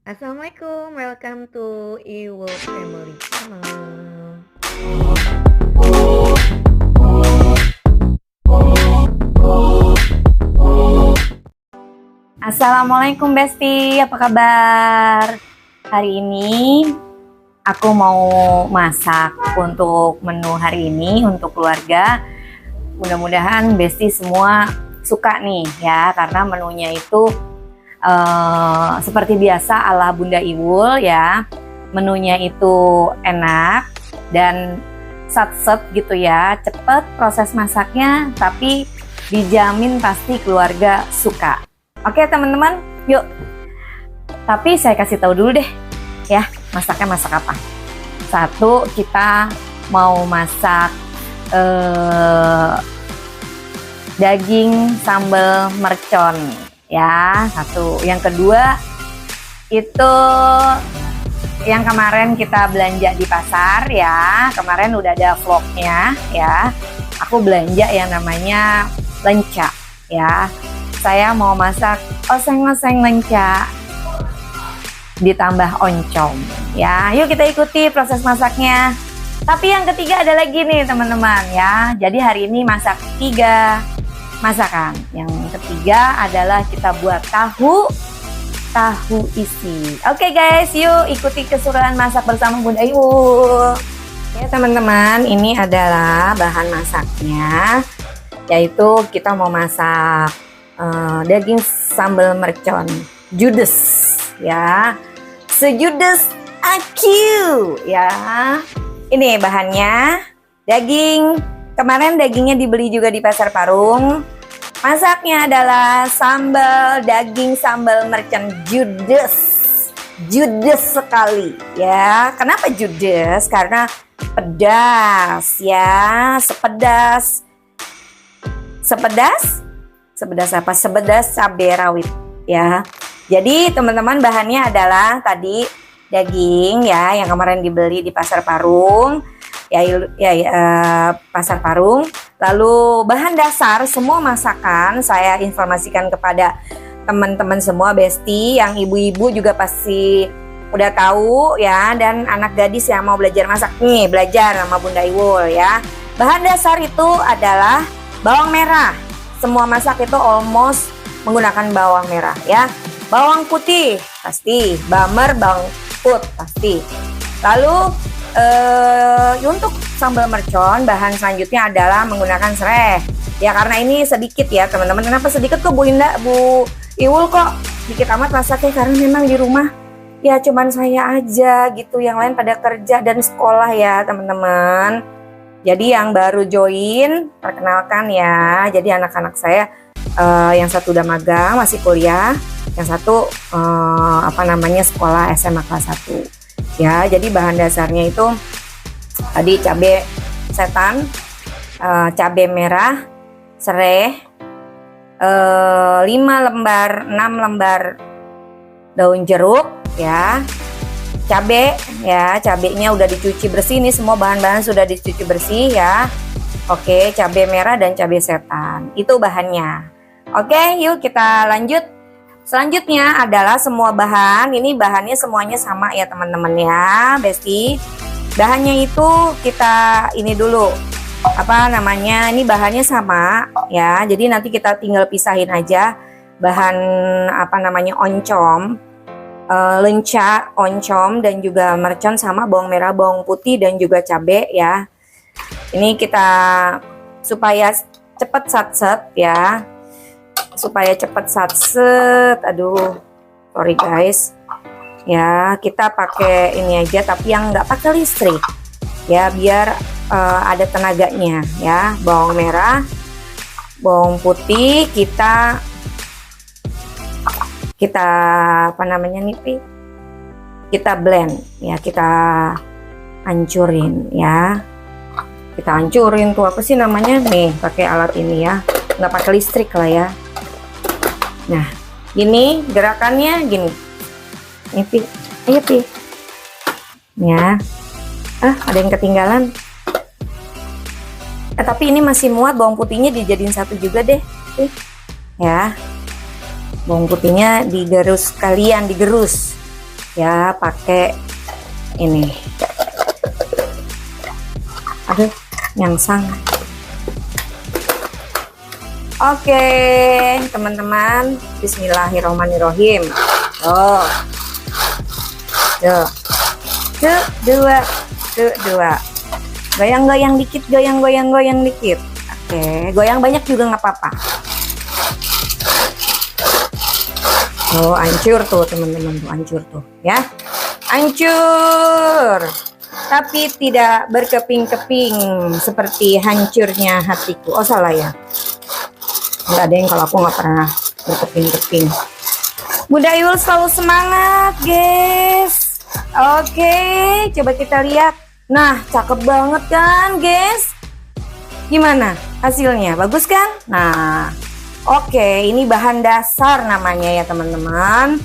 Assalamualaikum, welcome to Iwo Family Channel. Assalamualaikum Besti, apa kabar? Hari ini aku mau masak untuk menu hari ini untuk keluarga. Mudah-mudahan Besti semua suka nih ya, karena menunya itu seperti biasa ala Bunda Iwul ya. Menunya itu enak dan sat-set gitu ya, cepet proses masaknya, tapi dijamin pasti keluarga suka. Oke teman-teman, yuk. Tapi saya kasih tahu dulu deh, ya masaknya masak apa. Satu, kita mau masak daging sambal mercon, ya. Satu. Yang kedua itu yang kemarin kita belanja di pasar ya. Kemarin udah ada vlognya ya. Aku belanja yang namanya lenca ya. Saya mau masak oseng-oseng lenca ditambah oncom ya. Yuk kita ikuti proses masaknya. Tapi yang ketiga ada lagi nih teman-teman ya. Jadi hari ini masak 3 masakan. Yang ketiga adalah kita buat tahu isi. Oke guys, yuk ikuti keseruan masak bersama Bunda Iwul. Ya teman-teman, ini adalah bahan masaknya, yaitu kita mau masak daging sambal mercon judes ya, sejudes aku ya. Ini bahannya daging, kemarin dagingnya dibeli juga di pasar Parung. Masaknya adalah daging sambal mercon judes sekali ya. Kenapa judes? Karena pedas ya, sepedas apa? Sepedas cabai rawit ya. Jadi teman-teman, bahannya adalah tadi daging ya, yang kemarin dibeli di pasar Parung ya, pasar Parung. Lalu bahan dasar semua masakan saya informasikan kepada teman-teman semua Besti, yang ibu-ibu juga pasti udah tahu ya, dan anak gadis yang mau belajar masak nih, belajar sama Bunda Iwul ya. Bahan dasar itu adalah bawang merah. Semua masak itu almost menggunakan bawang merah ya. Bawang putih pasti, bawang put pasti. Lalu untuk sambal mercon bahan selanjutnya adalah menggunakan serai ya, karena ini sedikit ya teman-teman. Kenapa sedikit kok Bu Iwul kok sedikit amat masaknya? Karena memang di rumah ya cuman saya aja gitu, yang lain pada kerja dan sekolah ya teman-teman. Jadi yang baru join, perkenalkan ya. Jadi anak-anak saya yang satu udah magang masih kuliah, yang satu sekolah SMA kelas 1 ya. Jadi bahan dasarnya itu tadi cabai setan, cabai merah, serai, 6 lembar daun jeruk ya, cabai ya, cabainya udah dicuci bersih. Ini semua bahan-bahan sudah dicuci bersih ya. Oke, cabai merah dan cabai setan itu bahannya. Oke, yuk kita lanjut. Selanjutnya adalah semua bahan, ini bahannya semuanya sama ya teman-teman ya Besti. Bahannya itu kita ini dulu, ini bahannya sama ya. Jadi nanti kita tinggal pisahin aja bahan oncom, lenca, oncom dan juga mercon, sama bawang merah, bawang putih dan juga cabai ya. Ini kita supaya cepet satset ya. Supaya cepat satset, aduh sorry guys ya, kita pakai ini aja tapi yang nggak pakai listrik ya, biar ada tenaganya ya. Bawang merah, bawang putih kita kita blend ya, kita hancurin ya. Kita hancurin tuh apa sih namanya nih, pakai alat ini ya, nggak pakai listrik lah ya. Nah, gini gerakannya gini. Ini Pi, ayo Pi. Ya. Ada yang ketinggalan. Tapi ini masih muat, bawang putihnya dijadiin satu juga deh. Ya. Bawang putihnya digerus sekalian, digerus. ya pakai ini. Aduh, nyangsang. Oke, teman-teman, bismillahirrahmanirrahim. Oh. Tuh. Dua. Goyang-goyang dikit, goyang dikit. Oke, goyang banyak juga nggak apa-apa. Oh, hancur tuh teman-teman, tuh hancur tuh, ya. Hancur. Tapi tidak berkeping-keping seperti hancurnya hatiku. Oh, salah ya. Nggak ada yang kalau aku nggak pernah berkeping-keping. Bunda Iul selalu semangat, guys. Oke, coba kita lihat. Nah, cakep banget kan, guys? Gimana hasilnya? Bagus kan? Nah, oke, ini bahan dasar namanya ya, teman-teman.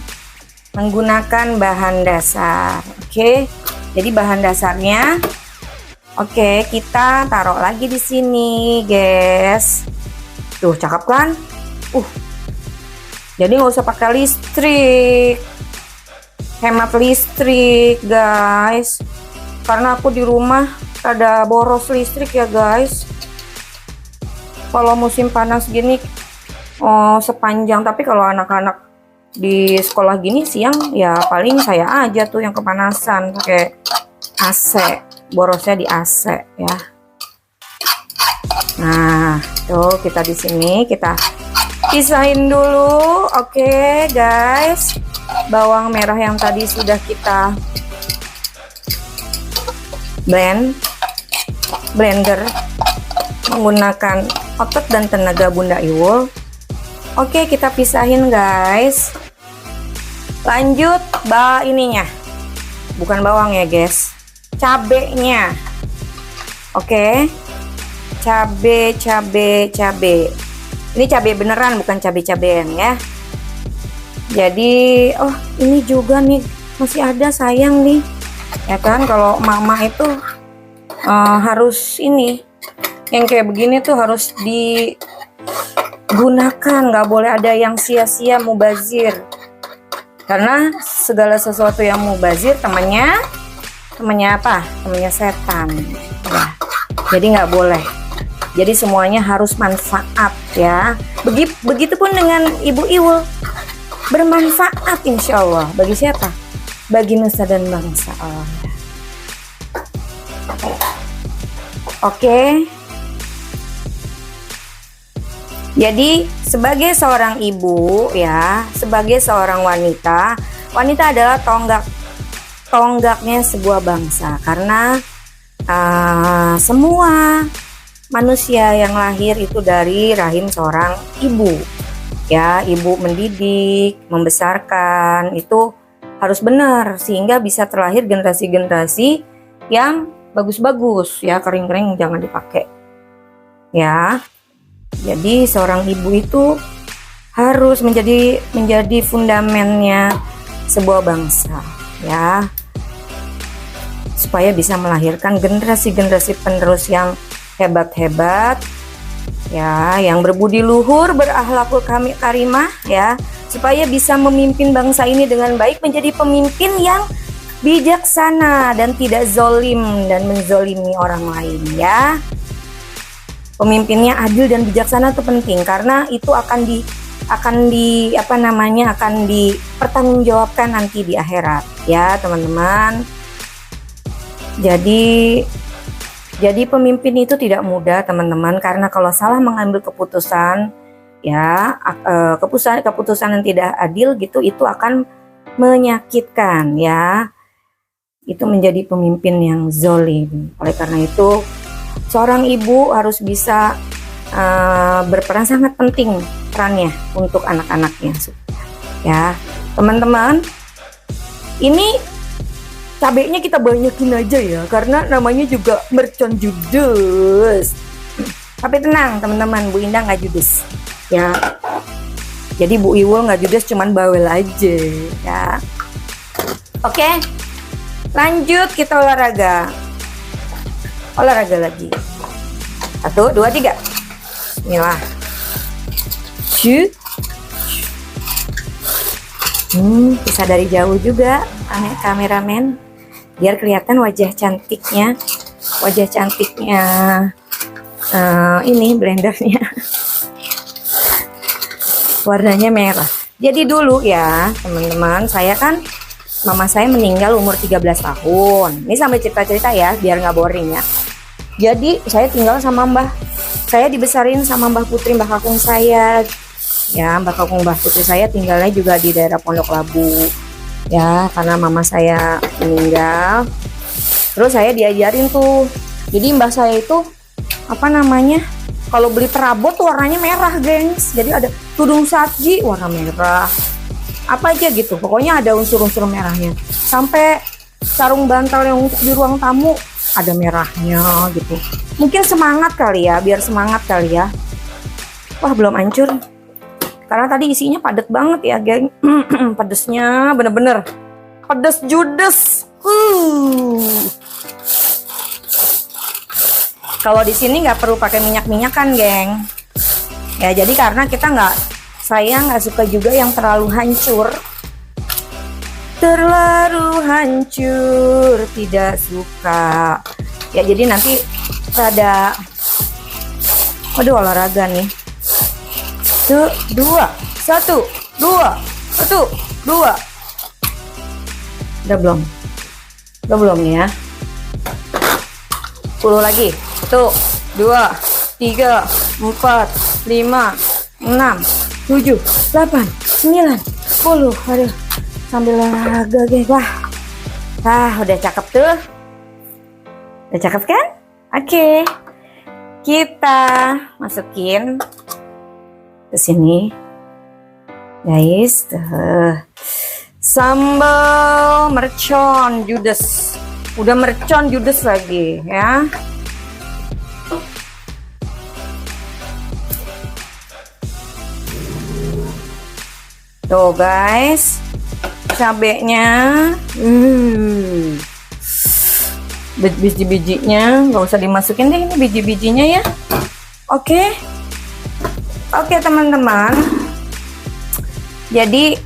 Menggunakan bahan dasar. Oke, jadi bahan dasarnya. Oke, kita taruh lagi di sini, guys. Tuh, cakep kan? Jadi nggak usah pakai listrik. Hemat listrik, guys. Karena aku di rumah ada boros listrik ya, guys. Kalau musim panas gini, sepanjang. Tapi kalau anak-anak di sekolah gini siang, ya paling saya aja tuh yang kepanasan pakai AC. Borosnya di AC ya. Nah, tuh kita di sini kita pisahin dulu. Oke, guys. Bawang merah yang tadi sudah kita blender menggunakan otot dan tenaga Bunda Iul. Oke, kita pisahin, guys. Lanjut ininya. Bukan bawang ya, guys. Cabenya. Oke. Cabe. Ini cabe beneran, bukan cabe-cabean ya. Jadi, ini juga nih masih ada, sayang nih. Ya kan, kalau mama itu harus ini, yang kayak begini tuh harus digunakan, nggak boleh ada yang sia-sia mubazir. Karena segala sesuatu yang mubazir temannya apa? Temannya setan. Ya. Jadi nggak boleh. Jadi semuanya harus manfaat ya. Begitupun dengan Ibu Iul, bermanfaat insya Allah. Bagi siapa? Bagi nusa dan bangsa Allah. Oke. Jadi sebagai seorang ibu ya, sebagai seorang wanita adalah tonggaknya sebuah bangsa. Karena semua manusia yang lahir itu dari rahim seorang ibu. Ya, ibu mendidik, membesarkan itu harus benar sehingga bisa terlahir generasi-generasi yang bagus-bagus ya, kering-kering jangan dipakai. Ya. Jadi seorang ibu itu harus menjadi fundamennya sebuah bangsa ya. Supaya bisa melahirkan generasi-generasi penerus yang hebat-hebat ya, yang berbudi luhur, berakhlakul karimah ya, supaya bisa memimpin bangsa ini dengan baik, menjadi pemimpin yang bijaksana dan tidak zolim dan menzolimi orang lain ya. Pemimpinnya adil dan bijaksana itu penting karena itu akan dipertanggungjawabkan nanti di akhirat ya, teman-teman. Jadi pemimpin itu tidak mudah, teman-teman, karena kalau salah mengambil keputusan ya, keputusan yang tidak adil gitu, itu akan menyakitkan ya. Itu menjadi pemimpin yang zolim. Oleh karena itu seorang ibu harus bisa berperan sangat penting perannya untuk anak-anaknya ya, teman-teman. Ini cabenya kita banyakin aja ya, karena namanya juga mercon judes. Tapi tenang teman-teman, Bu Indah nggak judes ya. Jadi Bu Iul nggak judes, cuman bawel aja ya. Oke, lanjut kita olahraga lagi. 1, 2, 3. Bismillah. Bisa dari jauh juga kameramen, biar kelihatan wajah cantiknya, ini blendernya. Warnanya merah. Jadi dulu ya teman-teman, saya kan mama saya meninggal umur 13 tahun. Ini sampai cerita-cerita ya, biar nggak boring ya. Jadi saya tinggal sama saya dibesarin sama Mbah Putri, Mbah Kakung saya. Ya, Mbah Kakung Mbah Putri saya tinggalnya juga di daerah Pondok Labu. Ya, karena mama saya meninggal. Terus saya diajarin tuh. Jadi mbah saya itu apa namanya? Kalau beli perabot warnanya merah, gengs. Jadi ada tudung saji warna merah. Apa aja gitu. Pokoknya ada unsur-unsur merahnya. Sampai sarung bantal yang untuk di ruang tamu ada merahnya gitu. Mungkin semangat kali ya, biar semangat kali ya. Wah, belum hancur. Karena tadi isinya padat banget ya, geng. Pedesnya bener-bener pedes judes. Kalau di sini nggak perlu pakai minyak-minyak kan, geng. Ya, jadi karena saya nggak suka juga yang terlalu hancur. Terlalu hancur, tidak suka. Ya, jadi nanti ada, waduh, olahraga nih. 2, 1, 2, 1, 2. Udah belum nih ya. 10 lagi. 1, 2, 3, 4, 5, 6, 7, 8, 9, 10. Aduh, sambil olahraga guys. Udah cakep tuh. Udah cakep kan? Oke. Kita masukin ke sini. Guys, sambal mercon judes. Udah mercon judes lagi ya. Tuh guys, cabenya, biji-bijinya nggak usah dimasukin deh, ini biji-bijinya ya. Oke, teman-teman. Jadi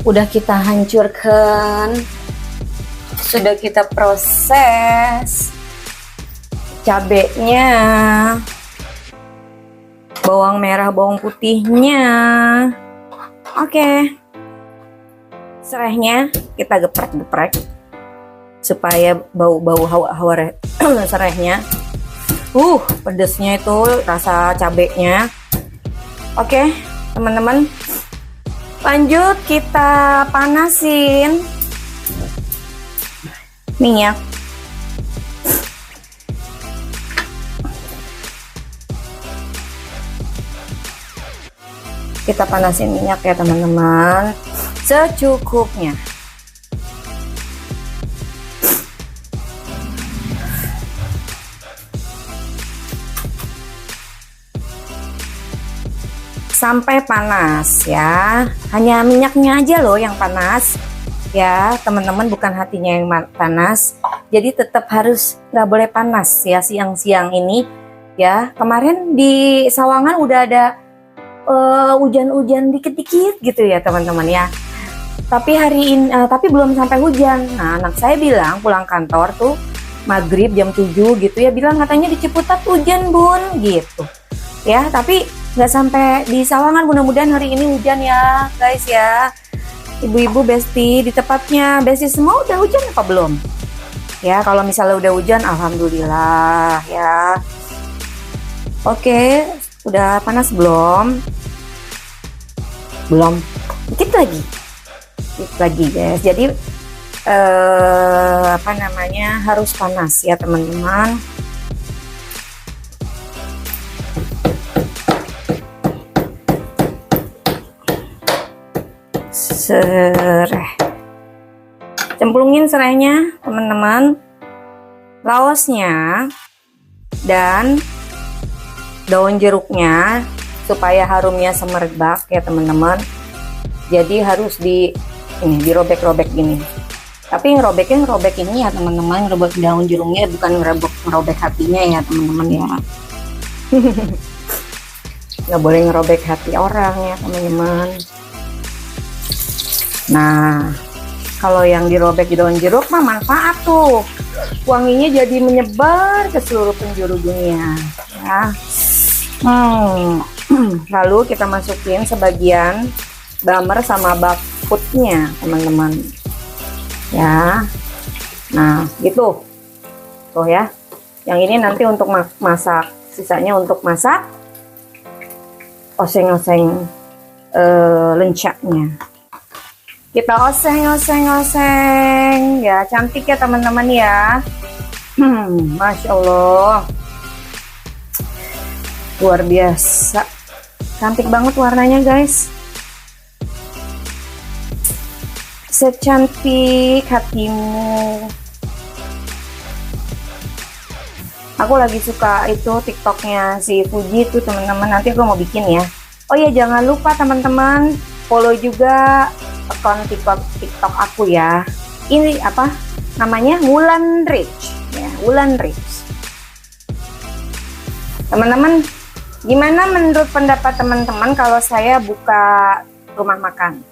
udah kita hancurkan, sudah kita proses cabenya, bawang merah, bawang putihnya. Oke. Serehnya kita geprek-geprek supaya bau-bau hawa serehnya. Pedesnya itu rasa cabenya. Oke, teman-teman. Lanjut kita panasin minyak. Kita panasin minyak ya teman-teman, secukupnya. Sampai panas ya, hanya minyaknya aja loh yang panas ya teman-teman, bukan hatinya yang panas. Jadi tetap harus nggak boleh panas ya siang-siang ini ya. Kemarin di Sawangan udah ada hujan-hujan dikit-dikit gitu ya teman-teman ya. Tapi hari ini tapi belum sampai hujan. Nah, anak saya bilang pulang kantor tuh maghrib jam 7 gitu ya, bilang katanya di Ciputat hujan bun gitu ya. Tapi nggak sampai di Sawangan. Mudah-mudahan hari ini hujan ya guys ya. Ibu-ibu besti di tempatnya besti semua udah hujan apa belum ya? Kalau misalnya udah hujan alhamdulillah ya. Oke, udah panas belum? Belum, dikit lagi guys. Jadi apa namanya, harus panas ya teman-teman. Sereh, cemplungin serehnya teman-teman, laosnya dan daun jeruknya supaya harumnya semerbak ya teman-teman. Jadi harus dirobek-robek gini. Tapi ngerobek ini ya teman-teman, ngerobek daun jeruknya, bukan ngerobek hatinya ya teman-teman ya. nggak boleh ngerobek hati orang ya teman-teman. Nah, kalau yang dirobek di daun jeruk mah manfaat tuh, wanginya jadi menyebar ke seluruh penjuru dunia ya. Lalu kita masukin sebagian bamer sama bakputnya teman-teman ya. Nah gitu tuh ya, yang ini nanti untuk masak, sisanya untuk masak oseng-oseng lencaknya. Kita oseng ya, cantik ya teman-teman ya. Masya Allah, luar biasa, cantik banget warnanya guys, secantik hatimu. Aku lagi suka itu TikToknya si Fuji itu teman-teman, nanti aku mau bikin ya. Oh ya, jangan lupa teman-teman follow juga akun TikTok aku ya. Ini apa namanya, Wulan Rich ya, Wulan Rich. Teman-teman, gimana menurut pendapat teman-teman kalau saya buka rumah makan?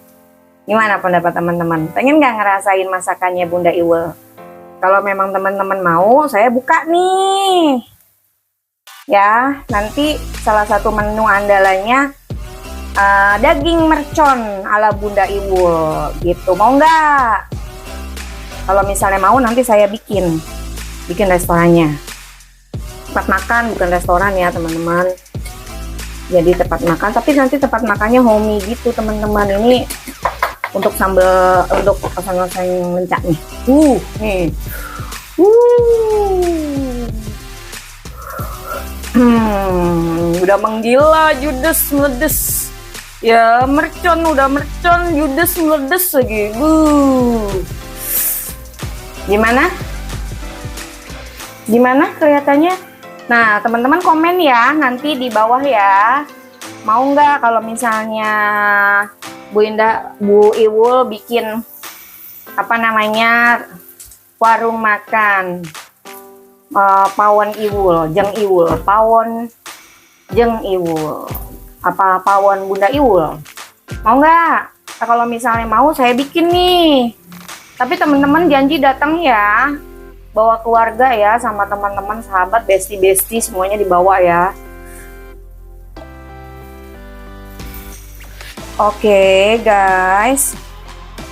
Gimana pendapat teman-teman? Pengen nggak ngerasain masakannya Bunda Iwul? Kalau memang teman-teman mau, saya buka nih ya. Nanti salah satu menu andalannya daging mercon ala Bunda Iwul gitu, mau nggak? Kalau misalnya mau, nanti saya bikin restorannya, tempat makan bukan restoran ya teman-teman. Jadi tempat makan, tapi nanti tempat makannya homey gitu teman-teman. Ini untuk sambal, untuk oseng-oseng lencaknya. Nih. Udah menggila, judes meledes. Ya, mercon udah mercon, judes meledes lagi. Gimana? Gimana kelihatannya? Nah, teman-teman komen ya nanti di bawah ya. Mau nggak kalau misalnya Bu Iwul bikin apa namanya, warung makan pawon Iwul, jeng Iwul, pawon jeng Iwul, apa pawon Bunda Iwul? Mau nggak? Nah, kalau misalnya mau, saya bikin nih. Tapi teman-teman janji datang ya, bawa keluarga ya, sama teman-teman, sahabat, besti semuanya dibawa ya. Oke guys,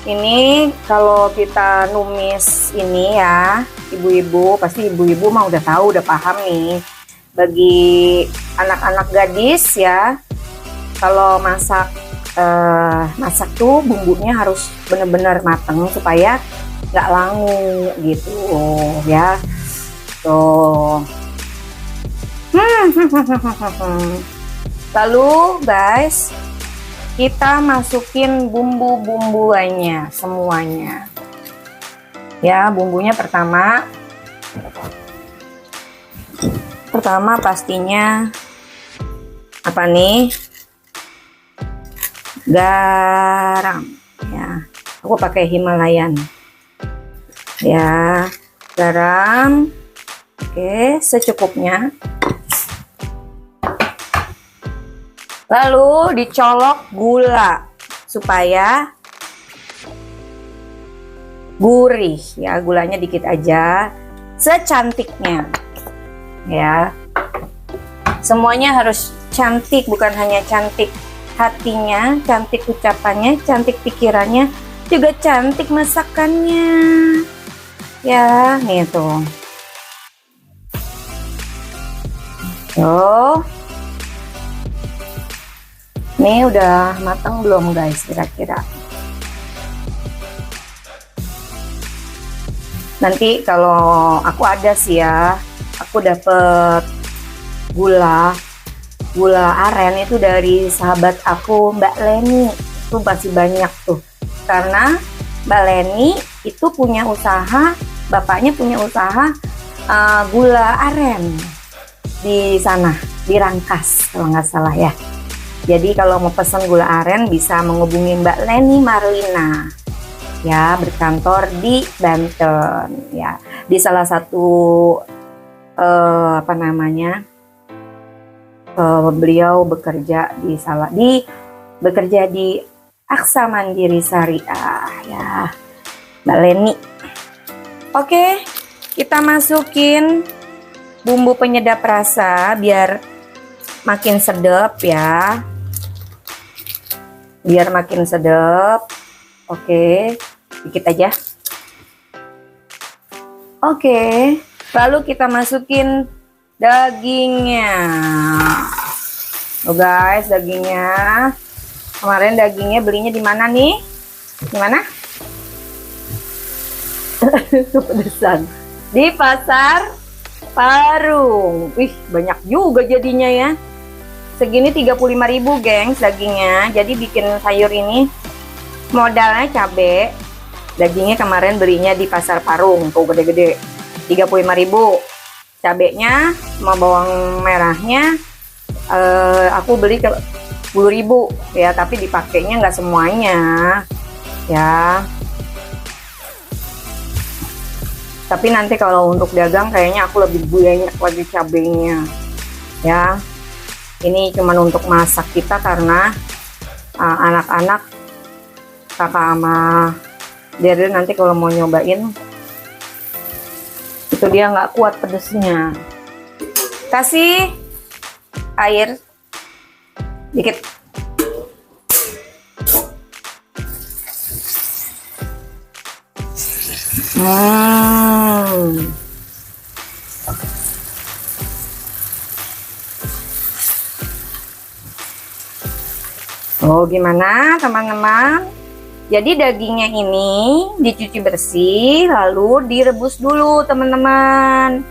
ini kalau kita numis ini ya, ibu-ibu, pasti ibu-ibu mah udah tahu, udah paham nih. Bagi anak-anak gadis ya, kalau masak tuh bumbunya harus bener-bener mateng supaya nggak langu gitu ya. Tuh. Lalu guys, kita masukin bumbu-bumbuannya semuanya ya. Bumbunya pertama pastinya apa nih, garam ya. Aku pakai Himalayan ya, garam. Oke, secukupnya. Lalu dicolok gula supaya gurih ya, gulanya dikit aja, secantiknya ya. Semuanya harus cantik, bukan hanya cantik hatinya, cantik ucapannya, cantik pikirannya, juga cantik masakannya ya. Nih tuh. Nih udah matang belum guys kira-kira? Nanti kalau aku ada sih ya, aku dapet gula aren itu dari sahabat aku Mbak Leni. Itu masih banyak tuh, karena Mbak Leni itu punya usaha, bapaknya punya usaha gula aren di sana, di Rangkas kalau nggak salah ya. Jadi kalau mau pesan gula aren bisa menghubungi Mbak Leni Marlina ya, berkantor di Banten ya, di salah satu apa namanya, beliau bekerja di Aksa Mandiri Syariah ya, Mbak Leni. Oke, kita masukin bumbu penyedap rasa biar makin sedap ya. Biar makin sedap. Oke, dikit aja. Oke, lalu kita masukin dagingnya. Oh guys, dagingnya. Kemarin dagingnya belinya di mana nih? Di mana? Kepedesan. Di Pasar Parung. Wih, banyak juga jadinya ya. Segini 35.000 gengs dagingnya. Jadi bikin sayur ini modalnya cabe. Dagingnya kemarin belinya di Pasar Parung, tuh gede-gede. 35.000. Cabenya sama bawang merahnya aku beli ke 10.000 ya, tapi dipakainya nggak semuanya ya. Tapi nanti kalau untuk dagang kayaknya aku lebih banyak lagi cabenya ya. Ini cuman untuk masak kita karena anak-anak, kakak sama Daryl nanti kalau mau nyobain itu dia nggak kuat pedesnya. Kasih air dikit. Oh, gimana teman-teman? Jadi dagingnya ini dicuci bersih lalu direbus dulu teman-teman.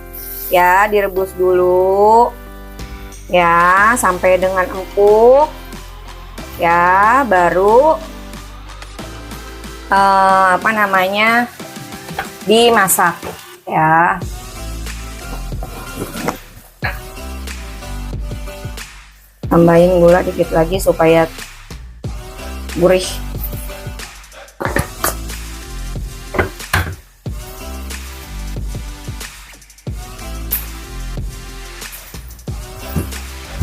Ya, direbus dulu. Ya, sampai dengan empuk. Ya, baru dimasak ya. Tambahin gula dikit lagi supaya gurih.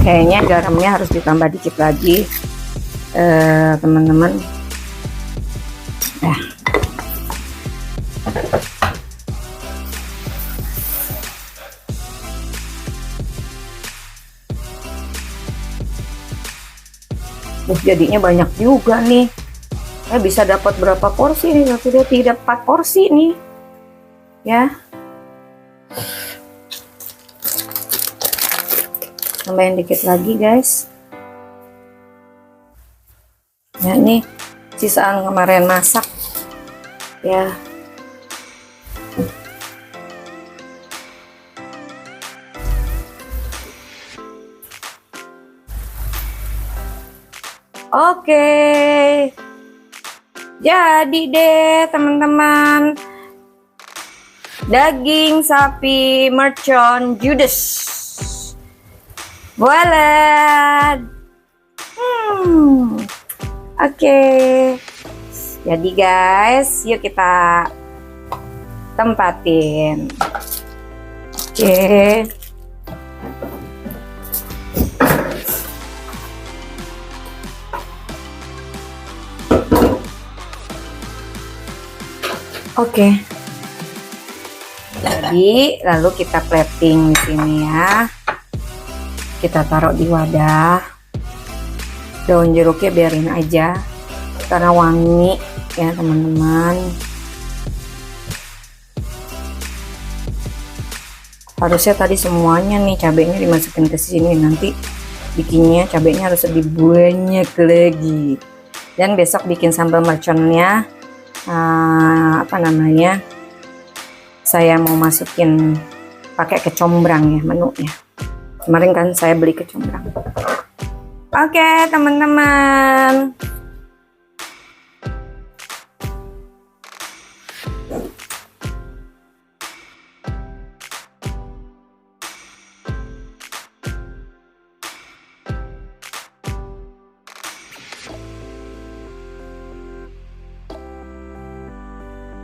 Kayaknya garamnya harus ditambah dikit lagi teman-teman. Jadinya banyak juga nih. Saya bisa dapat berapa porsi nih? Sudah tidak 4 porsi nih ya. Tambahin dikit lagi guys ya. Ini sisaan kemarin masak ya. Oke, jadi deh teman-teman, daging sapi mercon judes. Voila. Oke. Jadi guys, yuk kita tempatin. Oke. Oke. Jadi lalu kita plating di sini ya. Kita taruh di wadah. Daun jeruknya biarin aja karena wangi ya teman-teman. Harusnya tadi semuanya nih cabenya dimasukin ke sini, nanti bikinnya cabenya harus lebih banyak lagi. Dan besok bikin sambal merconnya saya mau masukin pakai kecombrang ya menunya. Kemarin kan saya beli kecombrang. Oke teman-teman,